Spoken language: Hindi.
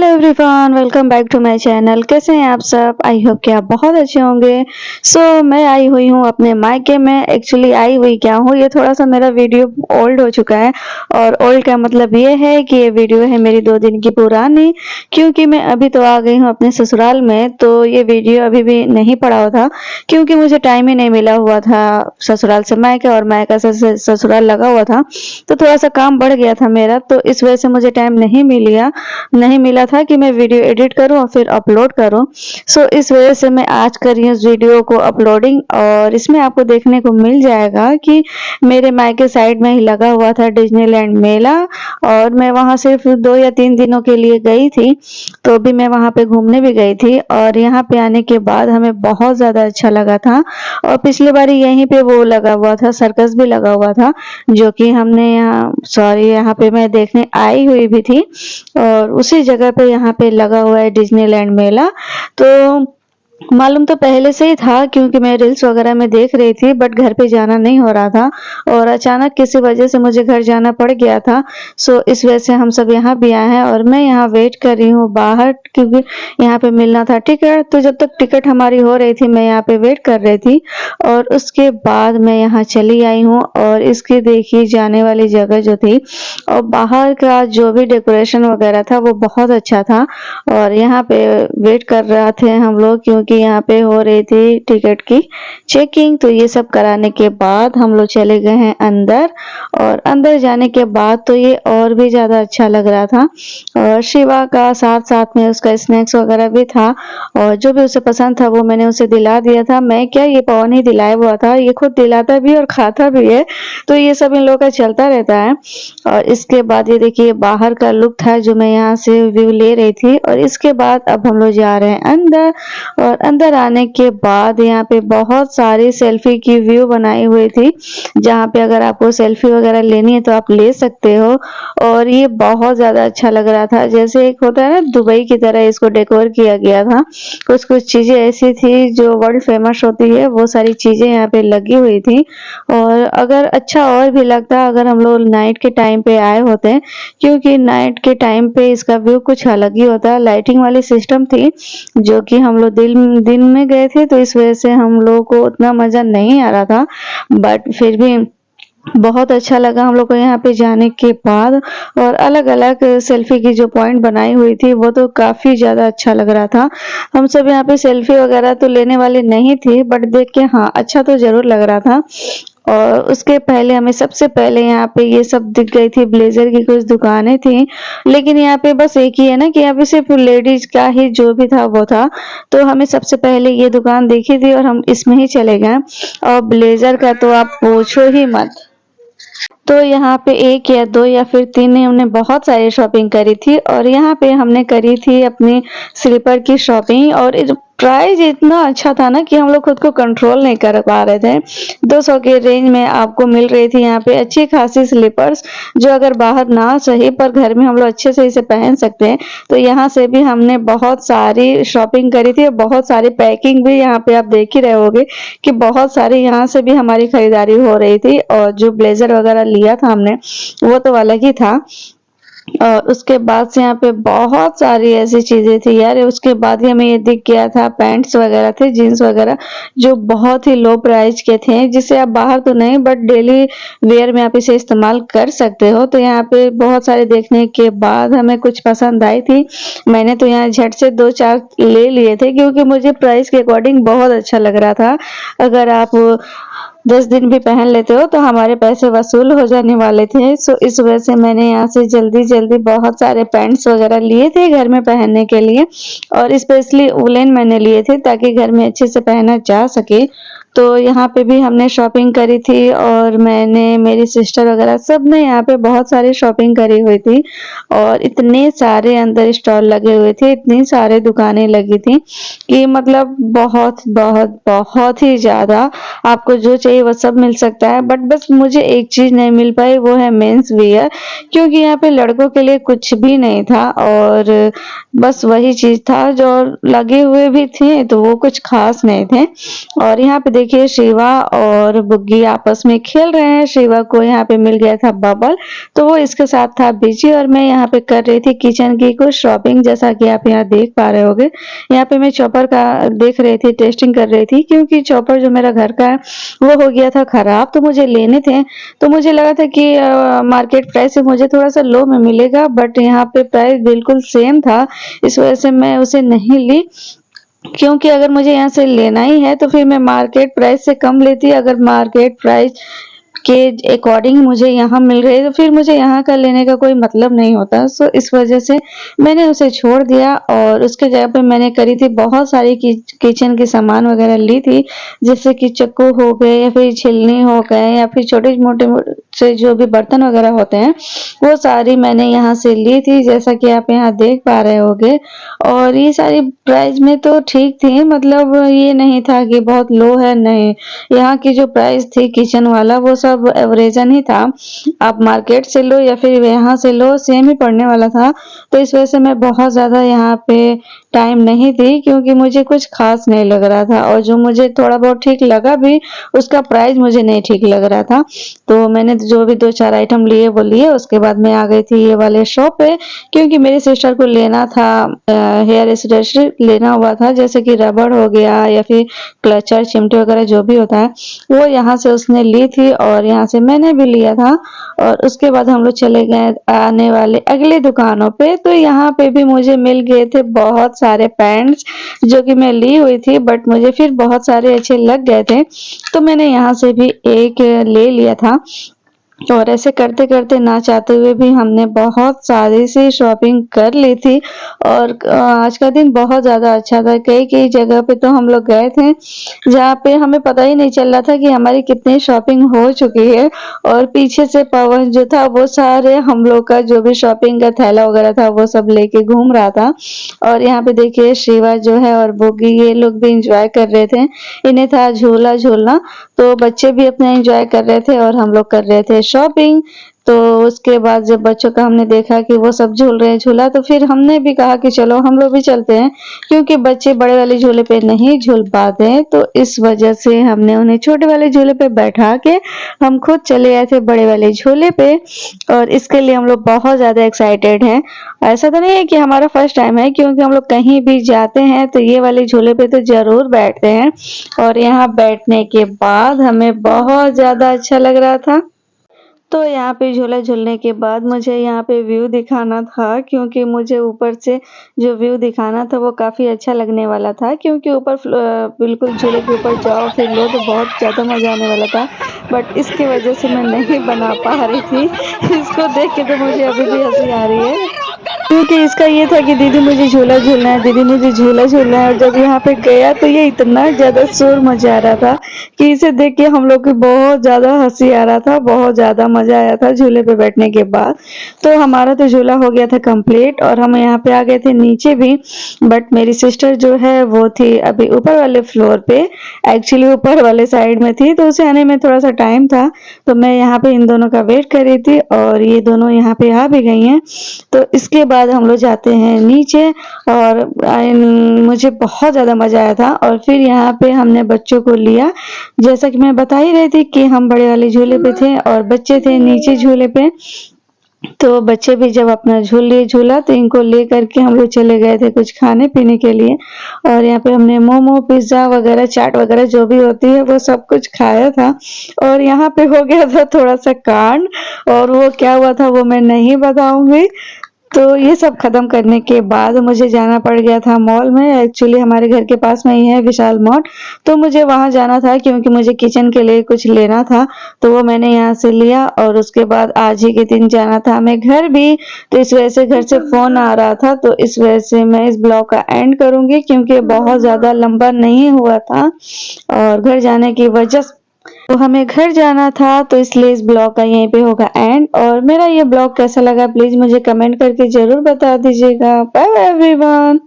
Hello everyone, welcome back to my channel. कैसे हैं आप सब? आई होप कि आप बहुत अच्छे होंगे। मैं आई हुई हूँ अपने मायके में। एक्चुअली आई हुई क्या हूँ, ये थोड़ा सा मेरा वीडियो ओल्ड हो चुका है। और ओल्ड का मतलब ये है कि ये वीडियो है मेरी 2 दिन की पुरानी, क्योंकि मैं अभी तो आ गई हूँ अपने ससुराल में। तो ये वीडियो अभी भी नहीं पड़ा हुआ था, क्योंकि मुझे टाइम ही नहीं मिला हुआ था ससुराल से मायके, और मायका से ससुराल लगा हुआ था। तो थोड़ा सा काम बढ़ गया था मेरा, तो इस वजह से मुझे टाइम नहीं मिला था कि मैं वीडियो एडिट करूं और फिर अपलोड करूं। इस वजह से मैं आज कर रही हूँ इस वीडियो को अपलोडिंग। और इसमें आपको देखने को मिल जाएगा कि मेरे मायके साइड में ही लगा हुआ था डिज्नीलैंड मेला, और मैं वहां सिर्फ 2 या 3 दिनों के लिए गई थी। तो भी मैं वहां पे घूमने भी गई थी, और यहाँ पे आने के बाद हमें बहुत ज्यादा अच्छा लगा था। और पिछली बार यहीं पे वो लगा हुआ था, सर्कस भी लगा हुआ था, जो कि यहाँ पे मैं देखने आई हुई भी थी। और उसी जगह पे यहाँ पे लगा हुआ है डिज्नीलैंड मेला। तो मालूम तो पहले से ही था, क्योंकि मैं रील्स वगैरह में देख रही थी, बट घर पे जाना नहीं हो रहा था। और अचानक किसी वजह से मुझे घर जाना पड़ गया था। इस वजह से हम सब यहाँ भी आए हैं, और मैं यहाँ वेट कर रही हूँ बाहर, क्योंकि यहाँ पे मिलना था टिकट। तो जब तक टिकट हमारी हो रही थी, मैं यहाँ पे वेट कर रही थी। और उसके बाद मैं यहाँ चली आई हूँ, और इसकी देखी जाने वाली जगह जो थी, और बाहर का जो भी डेकोरेशन वगैरह था वो बहुत अच्छा था। और यहाँ पे वेट कर रहे थे हम लोग, क्योंकि यहाँ पे हो रही थी टिकट की चेकिंग। तो ये सब कराने के बाद हम लोग चले गए हैं अंदर। और अंदर जाने के बाद तो ये और भी ज्यादा अच्छा लग रहा था। और शिवा का साथ साथ में उसका स्नैक्स वगैरह भी था, और जो भी उसे पसंद था वो मैंने उसे दिला दिया था। मैं क्या, ये पवन ही दिलाया हुआ था, ये खुद दिलाता भी और खाता भी है। तो ये सब इन लोगों का चलता रहता है। और इसके बाद ये देखिए बाहर का लुक था जो मैं यहाँ से व्यू ले रही थी। और इसके बाद अब हम लोग जा रहे हैं अंदर। और अंदर आने के बाद यहाँ पे बहुत सारी सेल्फी की व्यू बनाई हुई थी, जहाँ पे अगर आपको सेल्फी वगैरह लेनी है तो आप ले सकते हो। और ये बहुत ज्यादा अच्छा लग रहा था, जैसे एक होता है ना दुबई की तरह इसको डेकोर किया गया था। कुछ कुछ चीजें ऐसी थी जो वर्ल्ड फेमस होती है, वो सारी चीजें यहाँ पे लगी हुई थी। और अगर अच्छा और भी लगता अगर हम लोग नाइट के टाइम पे आए होते, क्योंकि नाइट के टाइम पे इसका व्यू कुछ अलग ही होता है। लाइटिंग वाली सिस्टम थी, जो कि हम लोग दिन में गए थे, तो इस वजह से हम लोगों को उतना मजा नहीं आ रहा था, बट फिर भी बहुत अच्छा लगा हम लोग को यहाँ पे जाने के बाद। और अलग अलग सेल्फी की जो पॉइंट बनाई हुई थी वो तो काफी ज्यादा अच्छा लग रहा था। हम सब यहाँ पे सेल्फी वगैरह तो लेने वाले नहीं थे, बट देख के हाँ अच्छा तो जरूर लग रहा था। और उसके पहले हमें सबसे पहले यहाँ पे ये सब दिख गई थी, ब्लेजर की कुछ दुकानें थी। लेकिन यहाँ पे बस एक ही है ना कि यहाँ पे सिर्फ लेडीज का ही जो भी था वो था। तो हमें सबसे पहले ये दुकान देखी थी और हम इसमें ही चले गए। और ब्लेजर का तो आप पूछो ही मत। तो यहाँ पे 1 या 2 या फिर 3 नहीं, हमने बहुत सारी शॉपिंग करी थी। और यहाँ पे हमने करी थी अपनी स्लीपर की शॉपिंग, और प्राइस इतना अच्छा था ना कि हम लोग खुद को कंट्रोल नहीं कर पा रहे थे। 200 के रेंज में आपको मिल रही थी यहाँ पे अच्छी खासी स्लीपर्स, जो अगर बाहर ना सही पर घर में हम लोग अच्छे से इसे पहन सकते हैं। तो यहाँ से भी हमने बहुत सारी शॉपिंग करी थी, और बहुत सारी पैकिंग भी यहाँ पे आप देख ही रहे होगे कि बहुत सारी यहाँ से भी हमारी खरीदारी हो रही थी। और जो ब्लेजर वगैरह लिया था हमने वो तो अलग ही था। और उसके बाद से यहाँ पे बहुत सारी ऐसी चीजें थी यार। उसके बाद ही हमें ये दिख गया था पैंट्स वगैरह थे, जीन्स वगैरह, जो बहुत ही लो प्राइस के थे, जिसे आप बाहर तो नहीं बट डेली वेयर में आप इसे इस्तेमाल कर सकते हो। तो यहाँ पे बहुत सारे देखने के बाद हमें कुछ पसंद आई थी। मैंने तो यहाँ झट से 2-4 ले लिए थे, क्योंकि मुझे प्राइस के अकॉर्डिंग बहुत अच्छा लग रहा था। अगर आप 10 दिन भी पहन लेते हो तो हमारे पैसे वसूल हो जाने वाले थे। इस वजह से मैंने यहाँ से जल्दी जल्दी बहुत सारे पैंट्स वगैरह लिए थे घर में पहनने के लिए। और स्पेशली वुलन मैंने लिए थे ताकि घर में अच्छे से पहना जा सके। तो यहाँ पे भी हमने शॉपिंग करी थी, और मैंने, मेरी सिस्टर वगैरह सब ने यहाँ पे बहुत सारी शॉपिंग करी हुई थी। और इतने सारे अंदर स्टॉल लगे हुए थे, इतनी सारे दुकानें लगी थी कि मतलब बहुत बहुत बहुत ही ज्यादा आपको जो चाहिए वो सब मिल सकता है। बट बस मुझे एक चीज नहीं मिल पाई, वो है मेंस वियर, क्योंकि यहाँ पे लड़कों के लिए कुछ भी नहीं था। और बस वही चीज था, जो लगे हुए भी थे तो वो कुछ खास नहीं थे। और यहाँ पे देखिए शिवा और बुग्गी आपस में खेल रहे हैं। शिवा को यहाँ पे मिल गया था बबल, तो वो इसके साथ था बिजी और मैं यहाँ पे कर रही थी किचन की कुछ शॉपिंग, जैसा कि आप यहाँ देख पा रहे होंगे। यहाँ पे मैं चॉपर का देख रही थी, टेस्टिंग कर रही थी, क्योंकि चॉपर जो मेरा घर का है वो हो गया था खराब, तो मुझे लेने थे। तो मुझे लगा था कि मार्केट प्राइस से मुझे थोड़ा सा लो में मिलेगा, बट यहाँ पे प्राइस बिल्कुल सेम था, इस वजह से मैं उसे नहीं ली। क्योंकि अगर मुझे यहाँ से लेना ही है तो फिर मैं मार्केट प्राइस से कम लेती। अगर मार्केट प्राइस के अकॉर्डिंग मुझे यहाँ मिल रही है तो फिर मुझे यहाँ का लेने का कोई मतलब नहीं होता। सो इस वजह से मैंने उसे छोड़ दिया और उसके जगह पे मैंने करी थी बहुत सारी किचन के सामान वगैरह ली थी, जैसे कि चक्कू हो गए या फिर छिलनी हो गए या फिर छोटे मोटे से जो भी बर्तन वगैरह होते हैं वो सारी मैंने यहाँ से ली थी, जैसा कि आप यहाँ देख पा रहे होंगे। और ये सारी प्राइस में तो ठीक थी, मतलब ये नहीं था कि बहुत लो है, नहीं। यहाँ की जो प्राइस थी किचन वाला वो सब एवरेजन ही था। आप मार्केट से लो या फिर यहाँ से लो सेम ही पड़ने वाला था। तो इस वजह से मैं बहुत ज्यादा यहाँ पे टाइम नहीं दी, क्योंकि मुझे कुछ खास नहीं लग रहा था और जो मुझे थोड़ा बहुत ठीक लगा भी उसका प्राइस मुझे नहीं ठीक लग रहा था। तो मैंने जो भी 2-4 आइटम लिए वो लिए। उसके बाद मैं आ गई थी ये वाले शॉप पे, क्योंकि मेरी सिस्टर को लेना था हेयर एक्सेसरी लेना हुआ था, जैसे कि रबड़ हो गया या फिर क्लचर चिमटे वगैरह जो भी होता है वो यहाँ से उसने ली थी और यहाँ से मैंने भी लिया था। और उसके बाद हम लोग चले गए आने वाले अगले दुकानों पे, तो यहाँ पे भी मुझे मिल गए थे बहुत सारे पैंट्स जो कि मैं ली हुई थी, बट मुझे फिर बहुत सारे अच्छे लग गए थे तो मैंने यहाँ से भी एक ले लिया था। और ऐसे करते करते ना चाहते हुए भी हमने बहुत सारी सी शॉपिंग कर ली थी। और आज का दिन बहुत ज्यादा अच्छा था। कई कई जगह पे तो हम लोग गए थे जहाँ पे हमें पता ही नहीं चल रहा था कि हमारी कितनी शॉपिंग हो चुकी है। और पीछे से पवन जो था वो सारे हम लोग का जो भी शॉपिंग का थैला वगैरह था वो सब लेके घूम रहा था। और यहाँ पे देखिए शिवा जो है और बोगी ये लोग भी इंजॉय कर रहे थे, इन्हें था झूला झूलना, तो बच्चे भी अपना एंजॉय कर रहे थे और हम लोग कर रहे थे शॉपिंग। तो उसके बाद जब बच्चों का हमने देखा कि वो सब झूल रहे हैं झूला, तो फिर हमने भी कहा कि चलो हम लोग भी चलते हैं, क्योंकि बच्चे बड़े वाले झूले पे नहीं झूल पाते हैं। तो इस वजह से हमने उन्हें छोटे वाले झूले पे बैठा के हम खुद चले आए थे बड़े वाले झूले पे। और इसके लिए हम लोग बहुत ज्यादा एक्साइटेड हैं। ऐसा तो नहीं है कि हमारा फर्स्ट टाइम है, क्योंकि हम लोग कहीं भी जाते हैं तो ये वाले झूले पे तो जरूर बैठते हैं। और यहाँ बैठने के बाद हमें बहुत ज्यादा अच्छा लग रहा था। तो यहाँ पे झूला झूलने के बाद मुझे यहाँ पे व्यू दिखाना था, क्योंकि मुझे ऊपर से जो व्यू दिखाना था वो काफ़ी अच्छा लगने वाला था, क्योंकि ऊपर बिल्कुल झूले के ऊपर जाओ फिर लो तो बहुत ज़्यादा मज़ा आने वाला था। बट इसकी वजह से मैं नहीं बना पा रही थी। इसको देख के तो मुझे अभी भी हंसी आ रही है, क्योंकि इसका ये था कि दीदी मुझे झूला झूलना है, दीदी मुझे झूला झूलना है। और जब यहाँ पे गया तो ये इतना ज्यादा शोर मचा रहा था कि इसे देख के हम लोग को बहुत ज्यादा हंसी आ रहा था, बहुत ज्यादा मजा आया था झूले पे बैठने के बाद। तो हमारा तो झूला हो गया था कंप्लीट और हम यहाँ पे आ गए थे नीचे भी। बट मेरी सिस्टर जो है वो थी अभी ऊपर वाले फ्लोर पे, एक्चुअली ऊपर वाले साइड में थी, तो उसे आने में थोड़ा सा टाइम था। तो मैं यहाँ पे इन दोनों का वेट कर रही थी और ये दोनों यहाँ पे आ भी गई हैं। तो इसके बाद हम लोग जाते हैं नीचे और मुझे बहुत ज़्यादा मज़ा आया था। और फिर यहाँ पे हमने बच्चों को लिया, जैसा कि मैं बता ही रही थी कि हम बड़े वाले झूले पे थे और बच्चे थे नीचे झूले पे। तो बच्चे भी जब अपना झूल लिए झूला तो इनको ले करके हम लोग चले गए थे कुछ खाने पीने के लिए। और यहाँ पे हमने मोमो पिज्ज़ा वगैरह चाट वगैरह जो भी होती है वो सब कुछ खाया था। और यहाँ पे हो गया था थोड़ा सा कांड, और वो क्या हुआ था वो मैं नहीं बताऊंगी। तो ये सब खत्म करने के बाद मुझे जाना पड़ गया था मॉल में। एक्चुअली हमारे घर के पास में ही है विशाल मार्ट, तो मुझे वहां जाना था क्योंकि मुझे किचन के लिए कुछ लेना था। तो वो मैंने यहाँ से लिया और उसके बाद आज ही के दिन जाना था हमें घर भी। तो इस वजह से घर से फोन आ रहा था, तो इस वजह से मैं इस ब्लॉग का एंड करूंगी, क्योंकि बहुत ज्यादा लंबा नहीं हुआ था और घर जाने की वजह तो हमें घर जाना था, तो इसलिए इस ब्लॉग का यहीं पे होगा एंड। और मेरा ये ब्लॉग कैसा लगा प्लीज मुझे कमेंट करके जरूर बता दीजिएगा। Bye bye everyone.